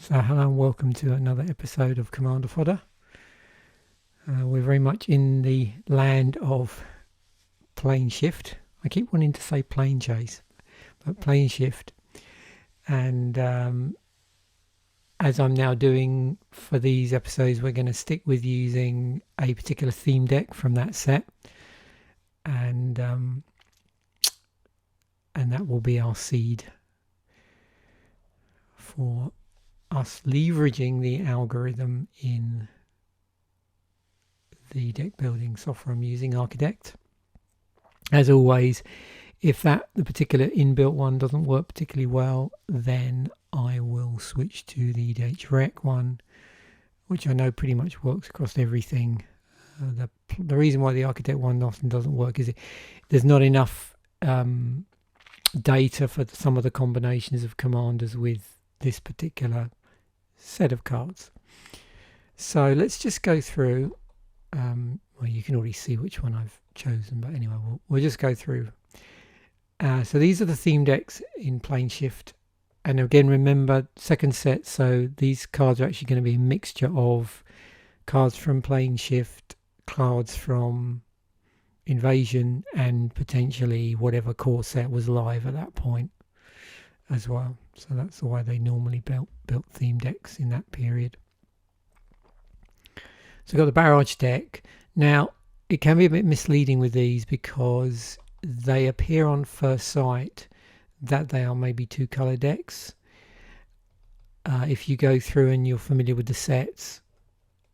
So hello and welcome to another episode of Commander Fodder. We're very much in the land of Planeshift. I keep wanting to say Plane Chase, but Planeshift. And as I'm now doing for these episodes, we're going to stick with using a particular theme deck from that set. And that will be our seed for us leveraging the algorithm in the deck building software I'm using, Architect. As always, if the particular inbuilt one doesn't work particularly well, then I will switch to the DHREC one, which I know pretty much works across everything. The reason why the Architect one often doesn't work is there's not enough data for some of the combinations of commanders with this particular set of cards. So let's just go through. Well, you can already see which one I've chosen, but anyway, we'll just go through. So these are the theme decks in Planeshift, and again, remember, second set. So these cards are actually going to be a mixture of cards from Planeshift, cards from Invasion, and potentially whatever core set was live at that point as well. So that's why they normally built theme decks in that period. So we've got the Barrage deck. Now, it can be a bit misleading with these because they appear on first sight that they are maybe two colour decks. If you go through and you're familiar with the sets,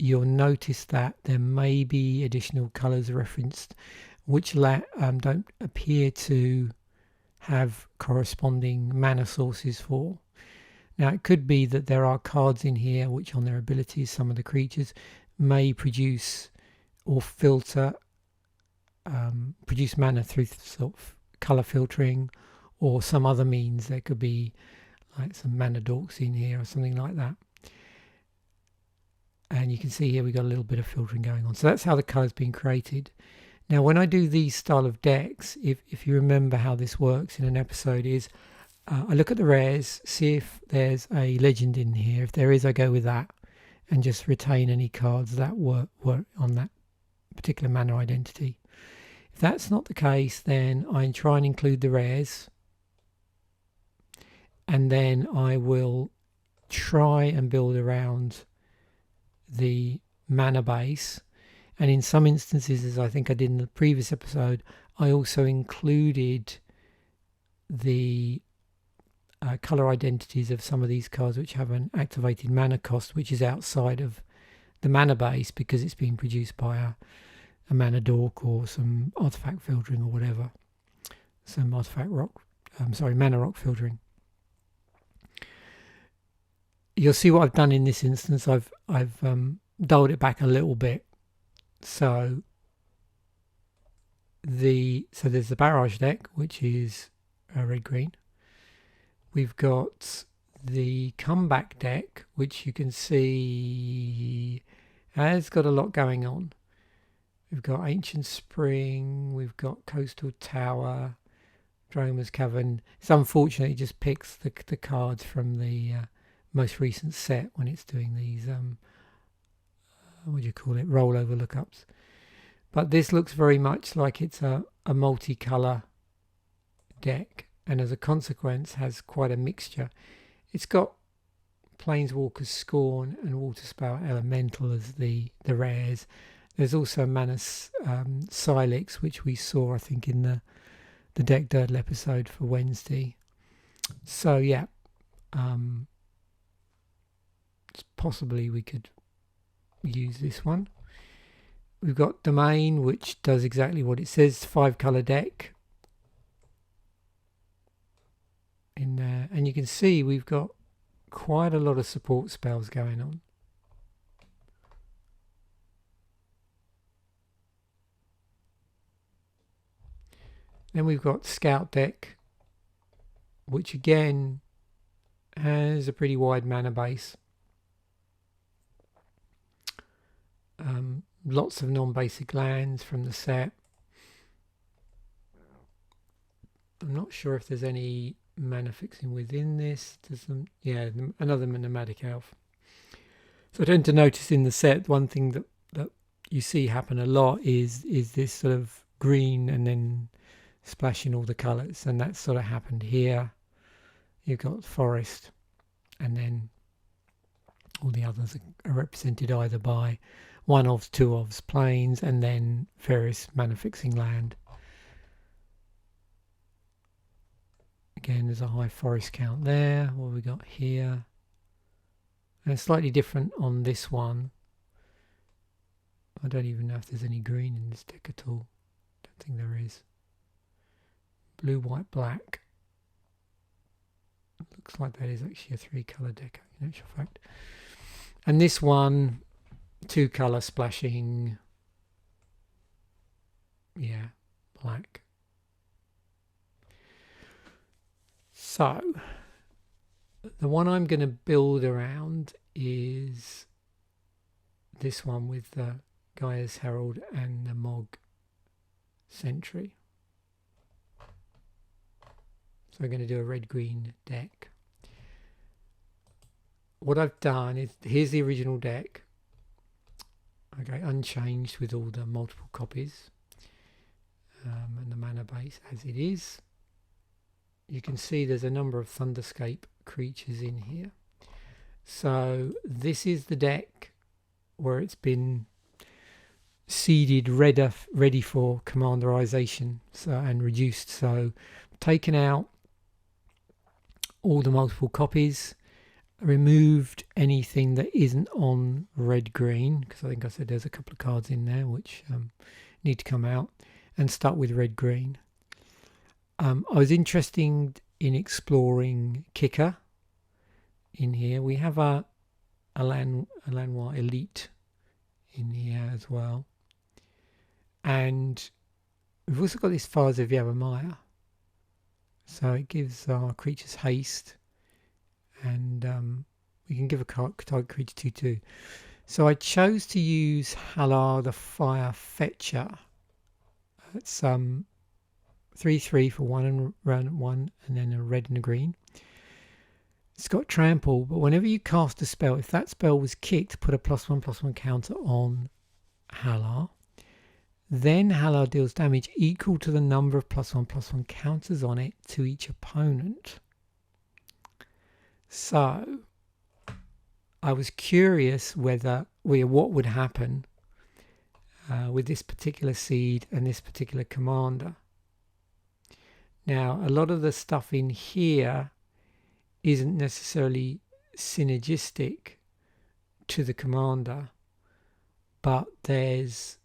you'll notice that there may be additional colours referenced which don't appear to have corresponding mana sources for. Now, it could be that there are cards in here which on their abilities, some of the creatures may produce or filter, produce mana through sort of colour filtering or some other means. There could be like some mana dorks in here or something like that. And you can see here we've got a little bit of filtering going on. So that's how the colour's been created. Now, when I do these style of decks, if you remember how this works in an episode, is I look at the rares, see if there's a legend in here. If there is, I go with that and just retain any cards that work on that particular mana identity. If that's not the case, then I try and include the rares, and then I will try and build around the mana base. And in some instances, as I think I did in the previous episode, I also included the colour identities of some of these cards which have an activated mana cost which is outside of the mana base because it's been produced by a mana dork or some artifact filtering or whatever. Some artifact rock, mana rock filtering. You'll see what I've done in this instance. I've dialed it back a little bit. So there's the Barrage deck, which is red-green. We've got the Comeback deck, which you can see has got a lot going on. We've got Ancient Spring, we've got Coastal Tower, Droma's Cavern. It's unfortunate it just picks the cards from the most recent set when it's doing these what do you call it, rollover lookups. But this looks very much like it's a multicolour deck, and as a consequence has quite a mixture. It's got Planeswalker's Scorn and Waterspout Elemental as the rares. There's also Mana Silix, which we saw I think in the Deck Durdle episode for Wednesday. So yeah, possibly we could use this one. We've got Domain, which does exactly what it says, 5-colour deck in there, and you can see we've got quite a lot of support spells going on. Then we've got Scout deck, which again has a pretty wide mana base. Lots of non-basic lands from the set. I'm not sure if there's any mana fixing within this. Another nomadic elf. So I tend to notice in the set, one thing that you see happen a lot is this sort of green and then splashing all the colours, and that's sort of happened here. You've got forest, and then all the others are represented either by 1/ofs, 2/ofs, plains, and then various mana fixing land. Again, there's a high forest count there. What have we got here? And it's slightly different on this one. I don't even know if there's any green in this deck at all. Don't think there is. Blue, white, black. Looks like that is actually a 3-colour deck, in actual fact. And this one, 2-colour splashing. Yeah, black. So, the one I'm going to build around is this one with the Gaea's Herald and the Mog Sentry. So we're going to do a red-green deck. What I've done is, here's the original deck. Okay, unchanged with all the multiple copies and the mana base as it is. You can see there's a number of Thunderscape creatures in here. So this is the deck where it's been seeded ready for commanderization, and reduced. So taken out all the multiple copies, removed anything that isn't on red-green, because I think I said there's a couple of cards in there which need to come out, and start with red-green. I was interested in exploring Kicker in here. We have a Llanowar Elite in here as well. And we've also got this Fires of Yavimaya. So it gives our creatures haste, and we can give a target creature 2/2. So I chose to use Hallar the Firefletcher. It's 3/3 for 1 and 1, and then a red and a green. It's got trample, but whenever you cast a spell, if that spell was kicked, put a +1/+1 counter on Hallar. Then Hallar deals damage equal to the number of +1/+1 counters on it to each opponent. So I was curious what would happen with this particular seed and this particular commander. Now, a lot of the stuff in here isn't necessarily synergistic to the commander, but there's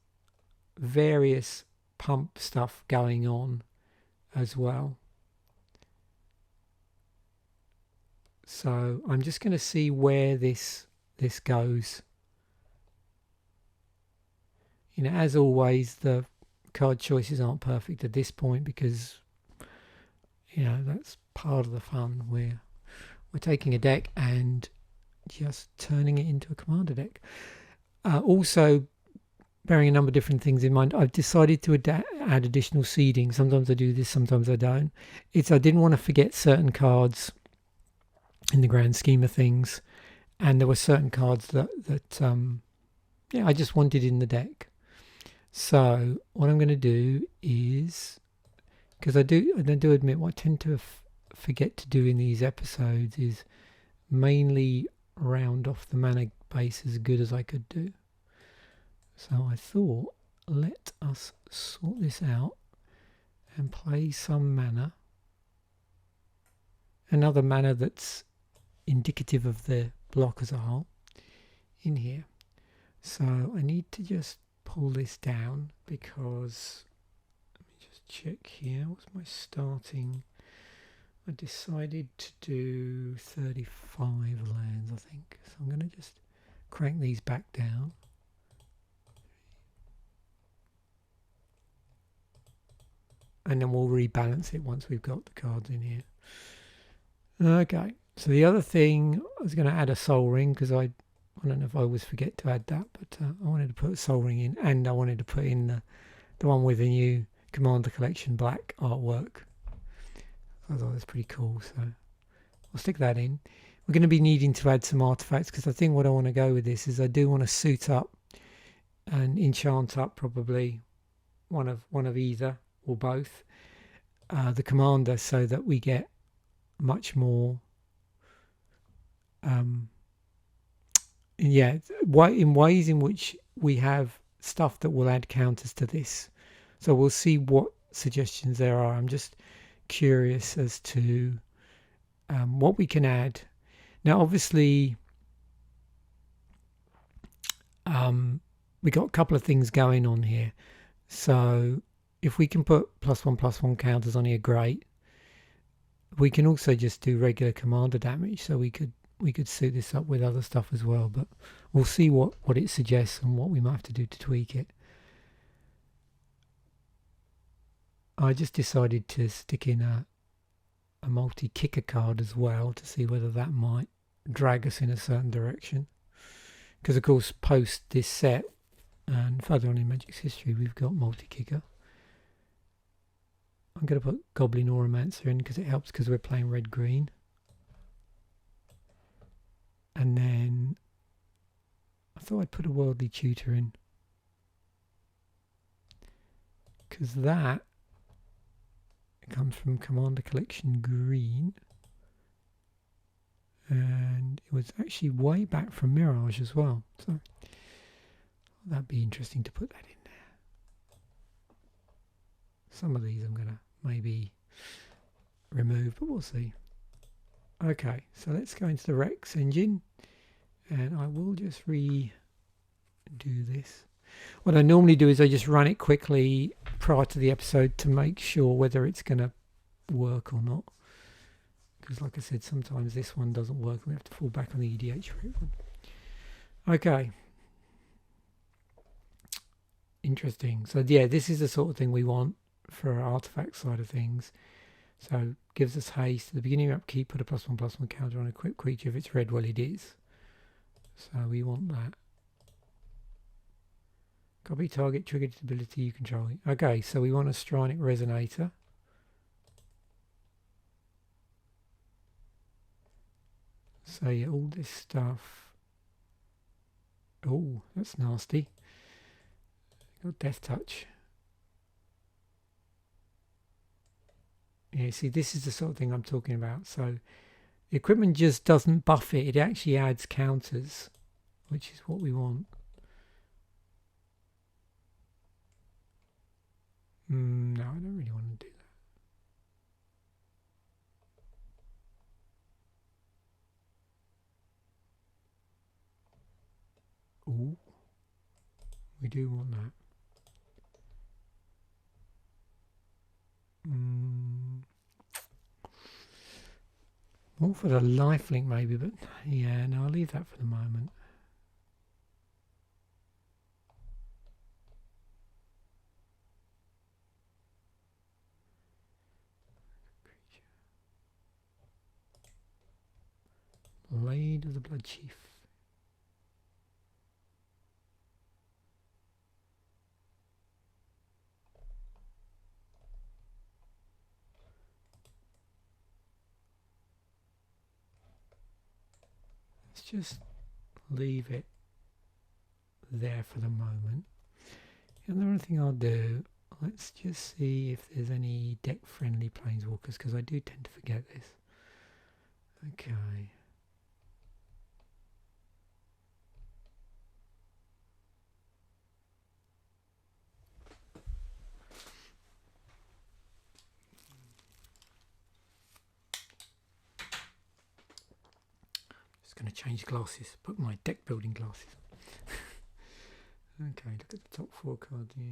various pump stuff going on as well. So I'm just going to see where this goes. You know, as always, the card choices aren't perfect at this point because, you know, that's part of the fun. We're taking a deck and just turning it into a commander deck. Also, bearing a number of different things in mind, I've decided to add additional seeding. Sometimes I do this, sometimes I don't. I didn't want to forget certain cards in the grand scheme of things, and there were certain cards that I just wanted in the deck. So what I'm going to do is, because I do admit what I tend to forget to do in these episodes is mainly round off the mana base as good as I could do. So I thought, let us sort this out and play some mana. Another mana that's indicative of the block as a whole in here. So I need to just pull this down because, let me just check here, what's my starting? I decided to do 35 lands, I think. So I'm going to just crank these back down. And then we'll rebalance it once we've got the cards in here. Okay, so the other thing, I was going to add a Soul Ring because I don't know if I always forget to add that, but I wanted to put a Soul Ring in, and I wanted to put in the one with the new Commander Collection black artwork. I thought that's pretty cool, so I'll stick that in. We're going to be needing to add some artifacts, because I think what I want to go with this is I do want to suit up and enchant up probably one of either or both the commander, so that we get much more in ways in which we have stuff that will add counters to this. So we'll see what suggestions there are. I'm just curious as to what we can add. Now obviously we got a couple of things going on here, so if we can put +1/+1 counters on here, great. We can also just do regular commander damage, so we could suit this up with other stuff as well, but we'll see what it suggests and what we might have to do to tweak it. I just decided to stick in a multi-kicker card as well to see whether that might drag us in a certain direction, because of course post this set and further on in Magic's history we've got multi-kicker. I'm going to put Goblin Anarchomancer in because it helps, because we're playing red-green. And then I thought I'd put a Worldly Tutor in, because that comes from Commander Collection Green, and it was actually way back from Mirage as well, so that'd be interesting to put that in there. Some of these I'm going to maybe remove, but we'll see. Okay, so let's go into the Rex engine, and I will just redo this. What I normally do is I just run it quickly prior to the episode to make sure whether it's going to work or not, because like I said, sometimes this one doesn't work and we have to fall back on the EDH for it one. Okay, interesting. So yeah, this is the sort of thing we want for our artifact side of things. So gives us haste at the beginning of upkeep, put a +1/+1 counter on a equipped creature. If it's red, well it is, so we want that. Copy target, triggered ability you control. Okay, so we want a Stronic Resonator. So yeah, all this stuff. Oh, that's nasty. Got Death Touch. Yeah, see, this is the sort of thing I'm talking about. So the equipment just doesn't buff it, it actually adds counters, which is what we want. No, I don't really want to do that. Ooh, we do want that. More for the lifelink maybe, but yeah, no, I'll leave that for the moment. Blade of the Bloodchief. Let's just leave it there for the moment. And the other thing I'll do, let's just see if there's any deck-friendly planeswalkers, because I do tend to forget this. Okay. Going to change glasses, put my deck building glasses. Okay, look at the top 4 cards here.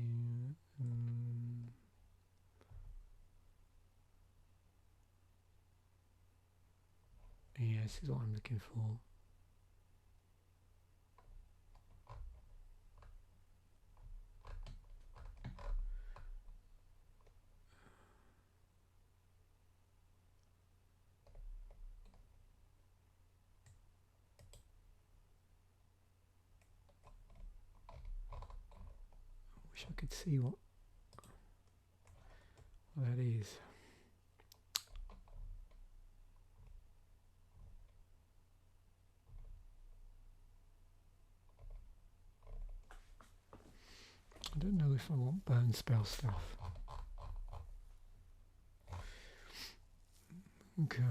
Yeah, this is what I'm looking for. Wish I could see what that is. don't know if I want burn spell stuff. Okay.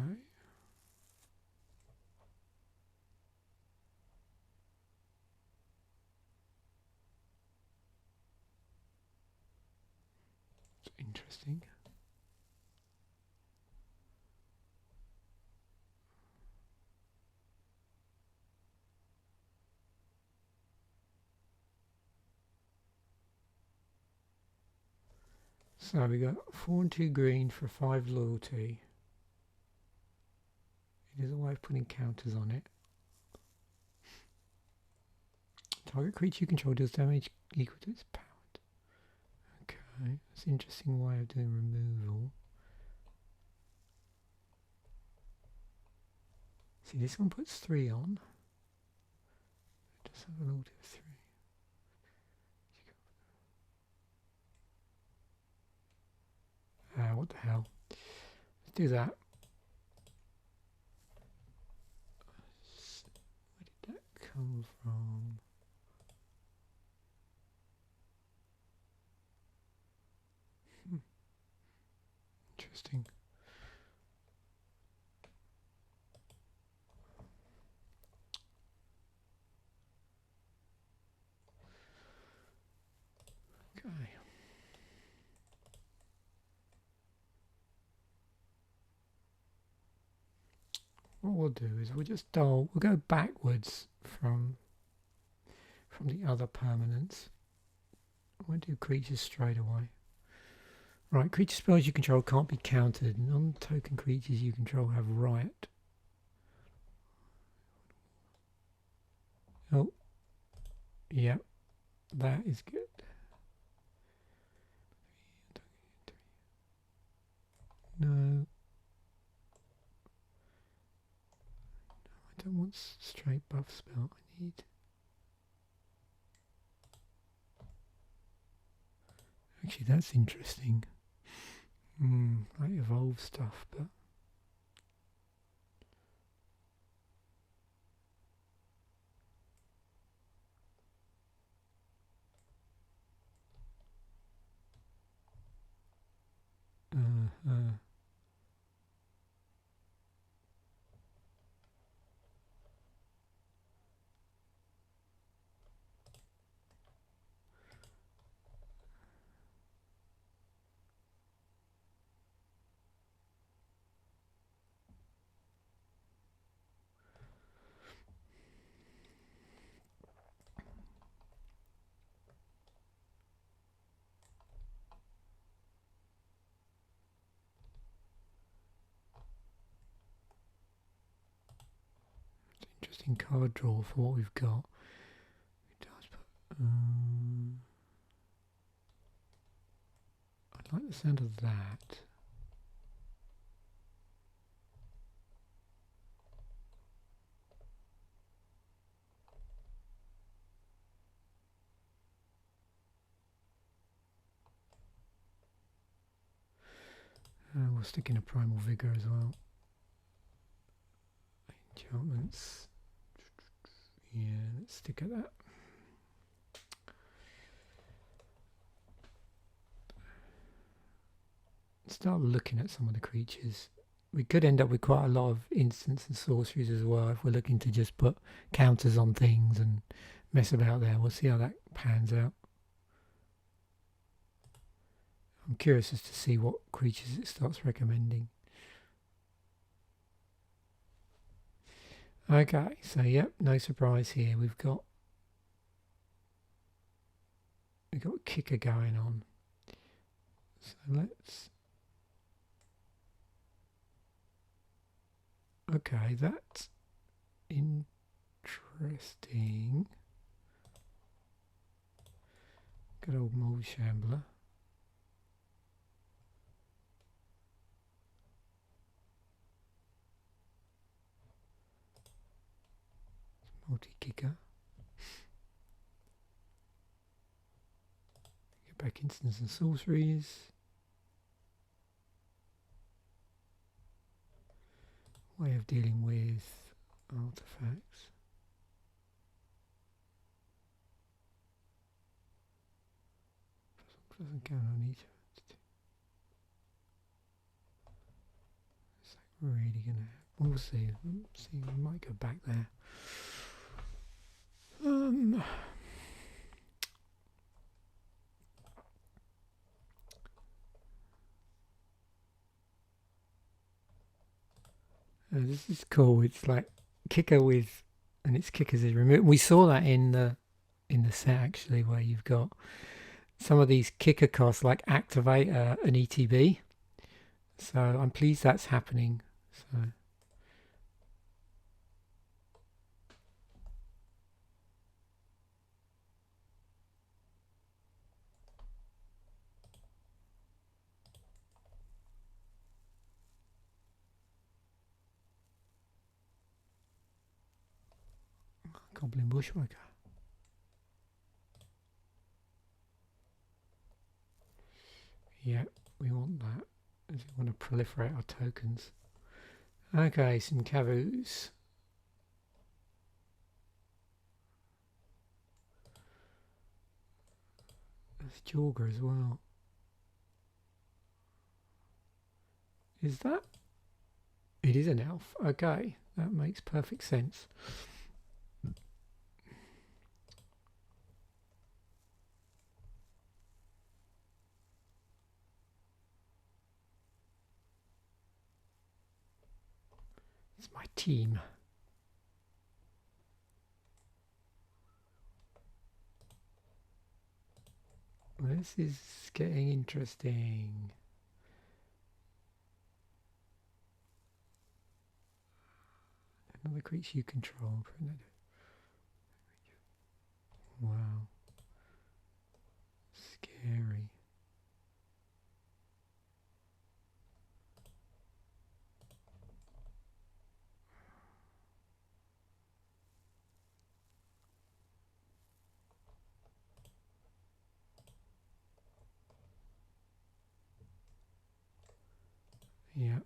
It's interesting. So we got 4 and 2 green for 5 loyalty. It is a way of putting counters on it. Target creature you control deals damage equal to its power. Okay, that's an interesting way of doing removal. See, this one puts 3 on. It does have a loyalty of 3. What the hell? Let's do that. Where did that come from? Interesting. Okay. What we'll do is we'll go backwards from the other permanents. We'll do creatures straight away. Right, creature spells you control can't be countered. Non-token creatures you control have riot. Oh, yeah, that is good. No. I don't want straight buff spell. I need... Actually, that's interesting. I evolve stuff, but... interesting card draw for what we've got. It does, but I like the sound of that. We'll stick in a Primal Vigor as well. Enchantments. Yeah, let's stick at that. Start looking at some of the creatures. We could end up with quite a lot of instants and sorceries as well if we're looking to just put counters on things and mess about there. We'll see how that pans out. I'm curious as to see what creatures it starts recommending. Okay, so yep, no surprise here. We've got kicker going on. So let's... Okay, that's interesting. Good old Mold Shambler. Multi-kicker. Get back instants and sorceries. Way of dealing with artifacts. doesn't count on each. Is that really gonna? We'll see. See, we might go back there. This is cool. It's like kicker with, and its kickers is removed. We saw that in the set actually, where you've got some of these kicker costs like activate an ETB. So I'm pleased that's happening. So. Goblin Bushwhacker. Yeah, we want that. We want to proliferate our tokens. Okay, some Kavus. There's Joraga as well. Is that? It is an elf. Okay, that makes perfect sense. It's my team. This is getting interesting. Another creature you control. Wow. Scary. Yeah.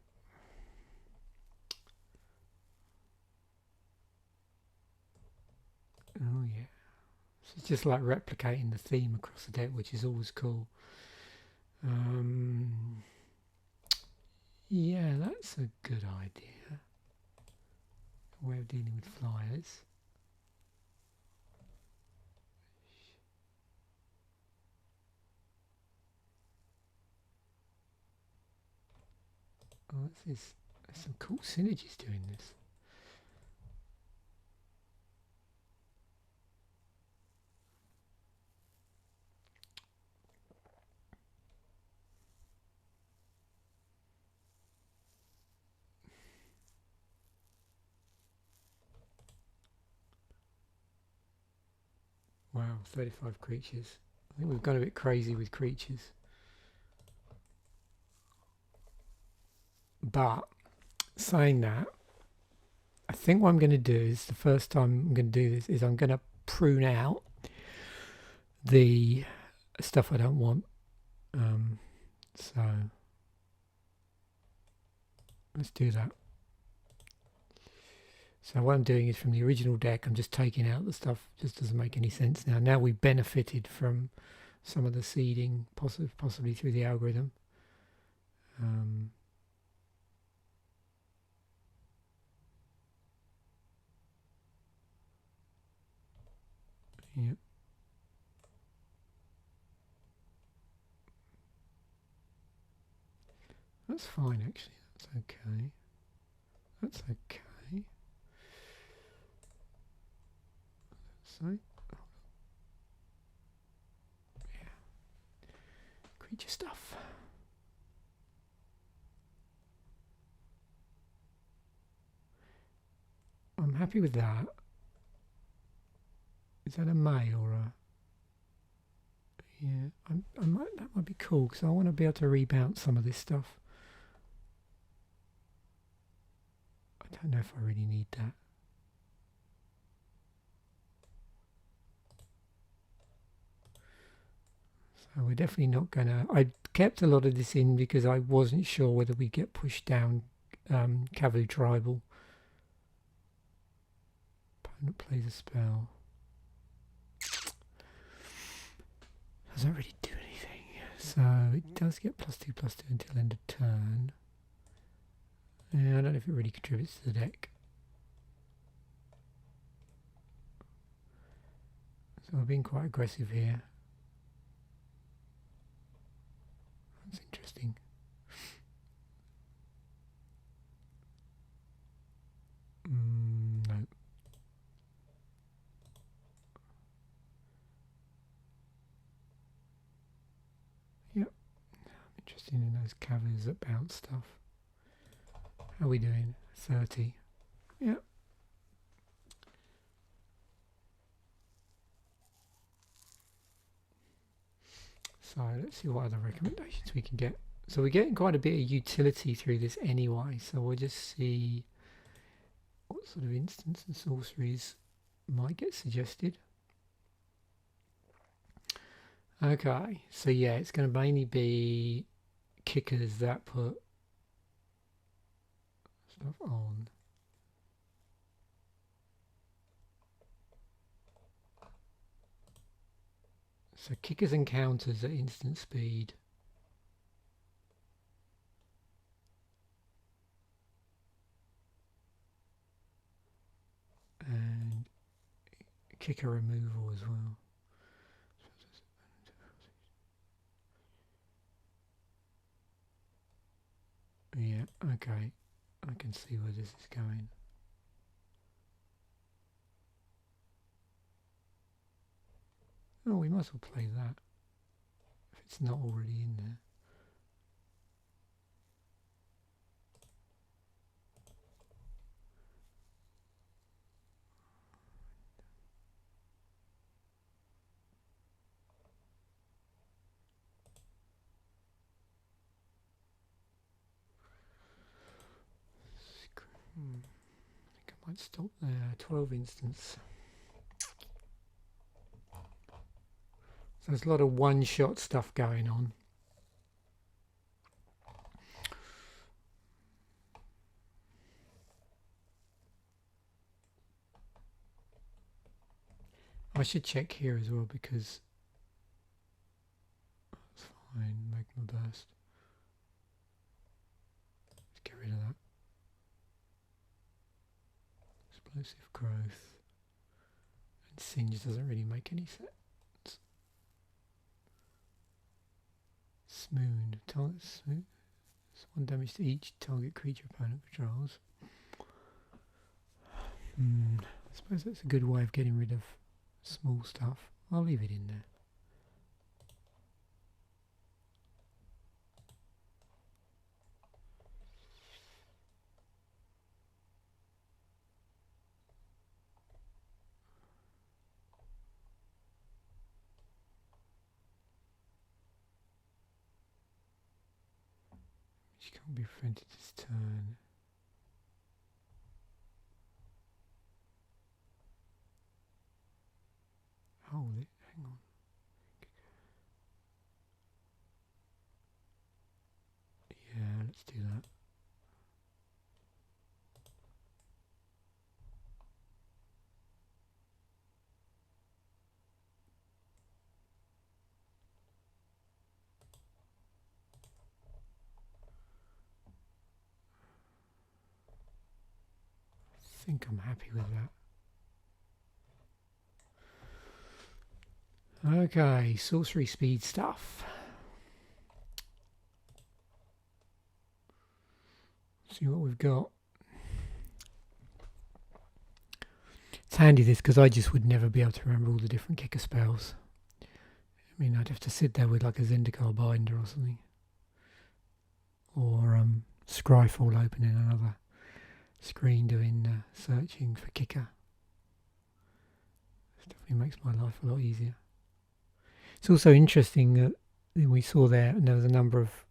Oh yeah. So it's just like replicating the theme across the deck, which is always cool. Yeah, that's a good idea. A way of dealing with flyers. Oh, there's some cool synergies doing this. Wow, 35 creatures. I think we've gone a bit crazy with creatures. But saying that, I think what I'm going to do is, the first time I'm going to do this, is I'm going to prune out the stuff I don't want. So let's do that. So what I'm doing is, from the original deck, I'm just taking out the stuff just doesn't make any sense now. Now we've benefited from some of the seeding, possibly through the algorithm. Yeah. That's fine, actually. That's okay. That's okay. So, yeah. Creature stuff. I'm happy with that. Is that a May or a? Yeah, that might be cool, because I want to be able to rebound some of this stuff. I don't know if I really need that. So we're definitely not gonna. I kept a lot of this in because I wasn't sure whether we get pushed down Kavu Tribal. Opponent plays a spell. Doesn't really do anything. So it does get +2/+2 until end of turn. Yeah, I don't know if it really contributes to the deck. So we're being quite aggressive here. That's interesting. No. Yep. I'm interested in those Kavus that bounce stuff. How are we doing? 30. Yep. So let's see what other recommendations we can get. So we're getting quite a bit of utility through this anyway. So we'll just see what sort of instants and sorceries might get suggested. Okay, so yeah, it's going to mainly be kickers that put stuff on. So kickers and counters at instant speed. And kicker removal as well. Yeah, okay. I can see where this is going. Oh, we might as well play that. If it's not already in there. I think I might stop there. 12 instants. So there's a lot of one-shot stuff going on. I should check here as well because that's fine. Magma burst. Let's get rid of that. Explosive growth. And singe doesn't really make any sense. Smoon. Target smoon. It's 1 damage to each target creature opponent controls. I suppose that's a good way of getting rid of small stuff. I'll leave it in there. She can't be prevented this turn. Hold it, hang on. Yeah, let's do that. I think I'm happy with that. Okay, sorcery speed stuff. See what we've got. It's handy this because I just would never be able to remember all the different kicker spells. I mean, I'd have to sit there with like a Zendikar binder or something. Or Scryfall opening another screen doing searching for kicker. This definitely makes my life a lot easier. It's also interesting that we saw there, and there was a number of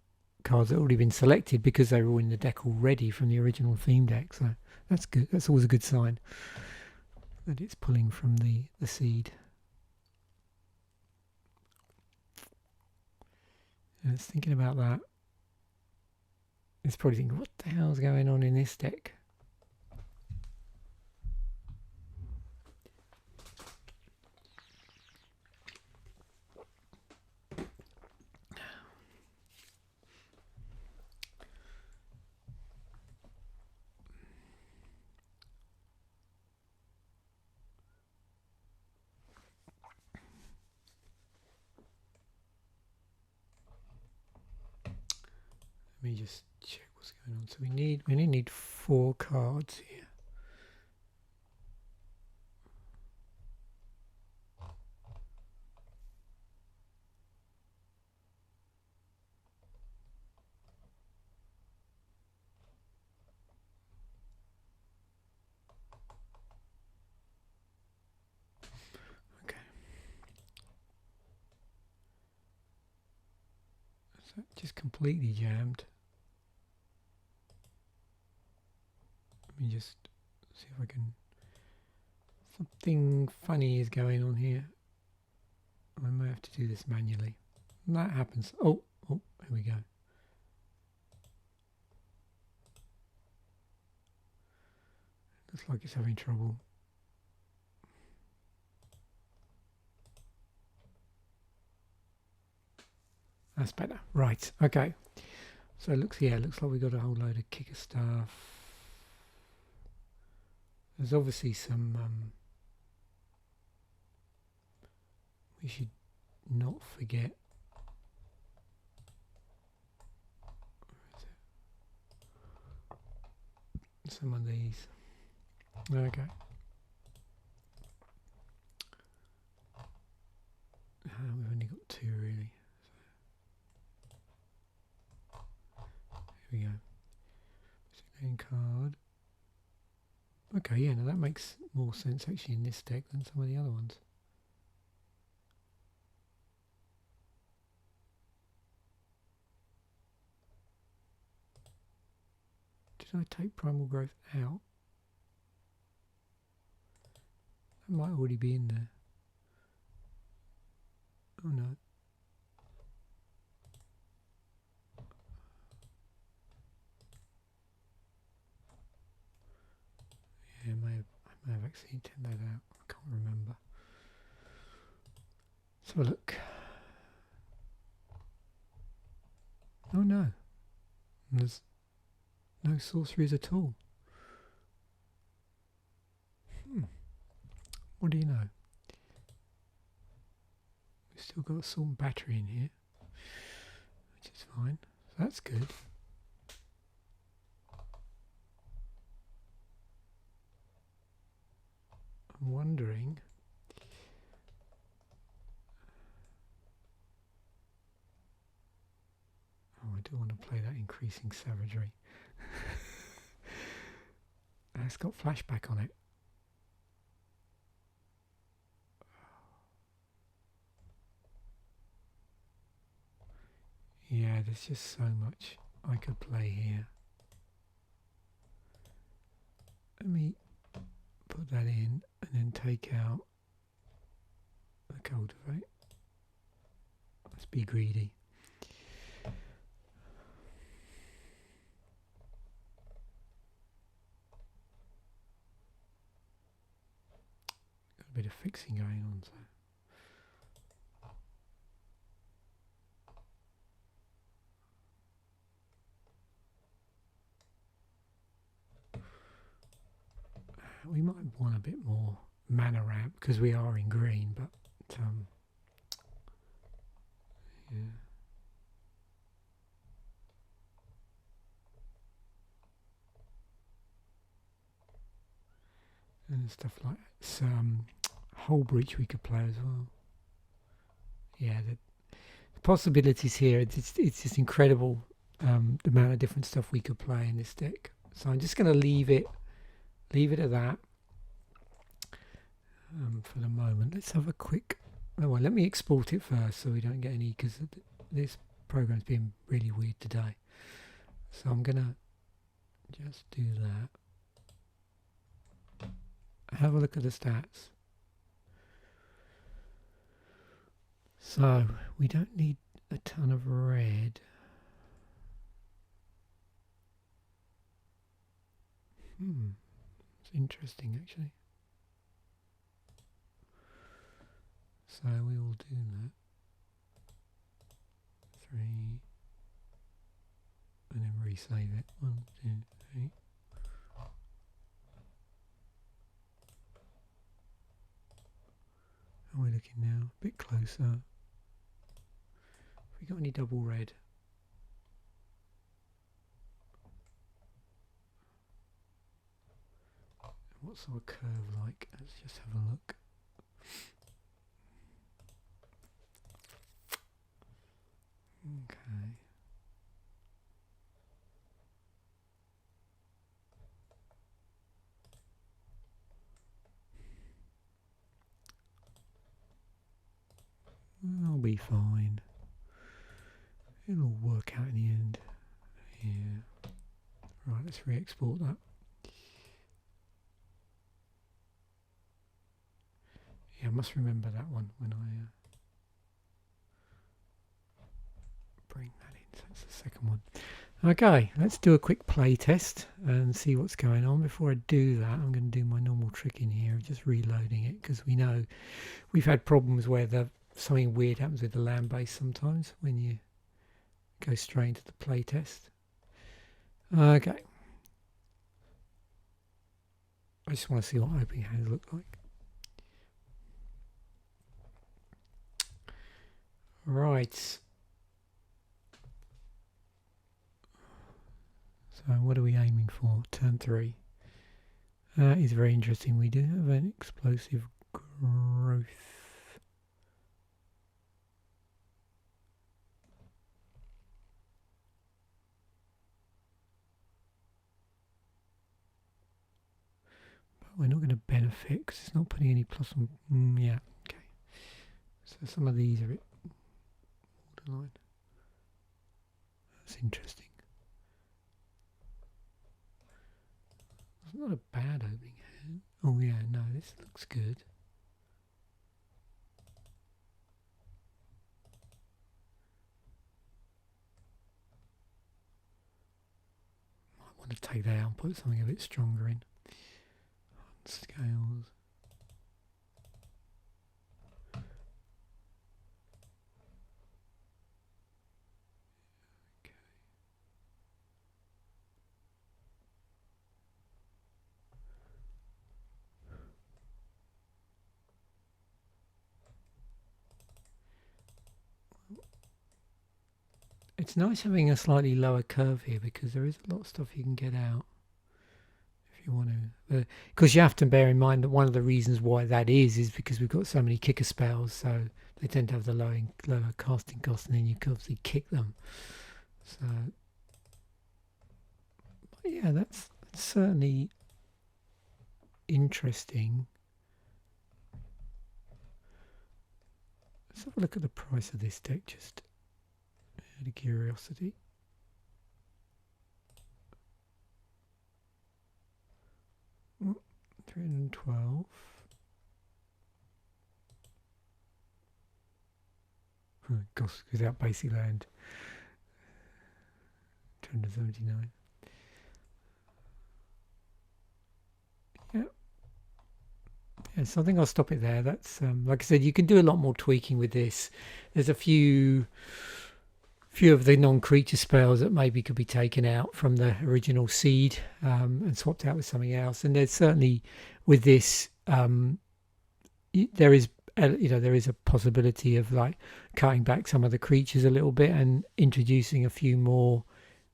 cards that had already been selected because they were all in the deck already from the original theme deck. So that's good. That's always a good sign that it's pulling from the seed. And it's thinking about that. It's probably thinking, what the hell's going on in this deck? me just check what's going on. So we only need 4 cards here. Just completely jammed. Let me just see if I can... Something funny is going on here. I may have to do this manually. And that happens. Oh, here we go. Looks like it's having trouble. That's better. Right, okay. So it looks like we've got a whole load of kicker stuff. There's obviously some we should not forget. Where is it? Some of these. Okay. We've only got 2 really. Here we go. Main card. Okay, yeah, now that makes more sense actually in this deck than some of the other ones. Did I take Primal Growth out? That might already be in there. Oh no. Yeah, I may have actually taken that out. I can't remember. Let's have a look. Oh no. There's no sorceries at all. What do you know? We've still got a Salt and Battery in here, which is fine. So that's good. I'm wondering. Oh, I do want to play that Increasing Savagery. It's got flashback on it. Yeah, there's just so much I could play here. Let me put that in and then take out the Cultivate. Let's be greedy. Got a bit of fixing going on, so. We might want a bit more mana ramp because we are in green, but yeah. And stuff like some Hull Breach we could play as well. Yeah, the possibilities here, it's just incredible, the amount of different stuff we could play in this deck. So I'm just going to leave it at that for the moment. Let's have a quick... Oh, well, let me export it first so we don't get any, because this program's been really weird today. So I'm going to just do that. Have a look at the stats. So we don't need a ton of red. It's interesting actually. So we will do that. 3 and then resave it. 1, 2, 3. How are we looking now? A bit closer. Have we got any double red? What's our curve like? Let's just have a look. Okay. I'll be fine. It'll work out in the end. Yeah. Right, let's re-export that. Yeah, I must remember that one when I bring that in. So that's the second one. Okay, let's do a quick play test and see what's going on. Before I do that, I'm going to do my normal trick in here of just reloading it, because we know we've had problems where something weird happens with the land base sometimes when you go straight into the play test. Okay. I just want to see what opening hands look like. Right. So what are we aiming for? Turn 3. That is very interesting. We do have an explosive growth. But we're not going to benefit because it's not putting any plus on. Yeah, okay. So some of these are a bit borderline. That's interesting. It's not a bad opening hand. Oh yeah, no, this looks good. Might want to take that out and put something a bit stronger in. Hardened Scales. It's nice having a slightly lower curve here because there is a lot of stuff you can get out if you want to. Because you have to bear in mind that one of the reasons why that is because we've got so many kicker spells, so they tend to have the lower casting cost, and then you can obviously kick them. So, yeah, that's certainly interesting. Let's have a look at the price of this deck just out of curiosity. Oh, 312. Cost without basic land. 279. Yeah, so I think I'll stop it there. That's like I said, you can do a lot more tweaking with this. There's a few of the non-creature spells that maybe could be taken out from the original seed and swapped out with something else. And there's certainly with this, there is a possibility of like cutting back some of the creatures a little bit and introducing a few more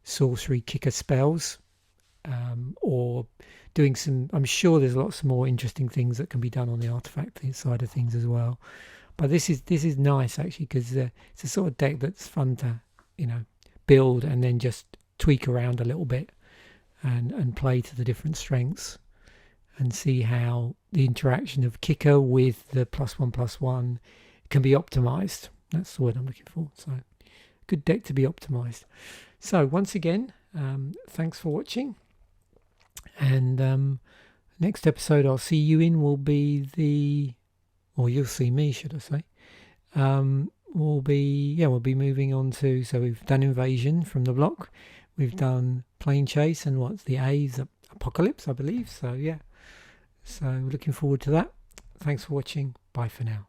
sorcery kicker spells, or doing some. I'm sure there's lots more interesting things that can be done on the artifact side of things as well. But this is nice actually, because it's a sort of deck that's fun to build and then just tweak around a little bit and play to the different strengths and see how the interaction of kicker with the +1/+1 can be optimized. That's the word I'm looking for. So good deck to be optimized. So once again, thanks for watching, and next episode I'll see you in will be or you'll see me, should I say. We'll be moving on to, so we've done Invasion from the block, we've done Plane Chase, and what's the A's, Apocalypse, I believe. So yeah, so looking forward to that. Thanks for watching. Bye for now.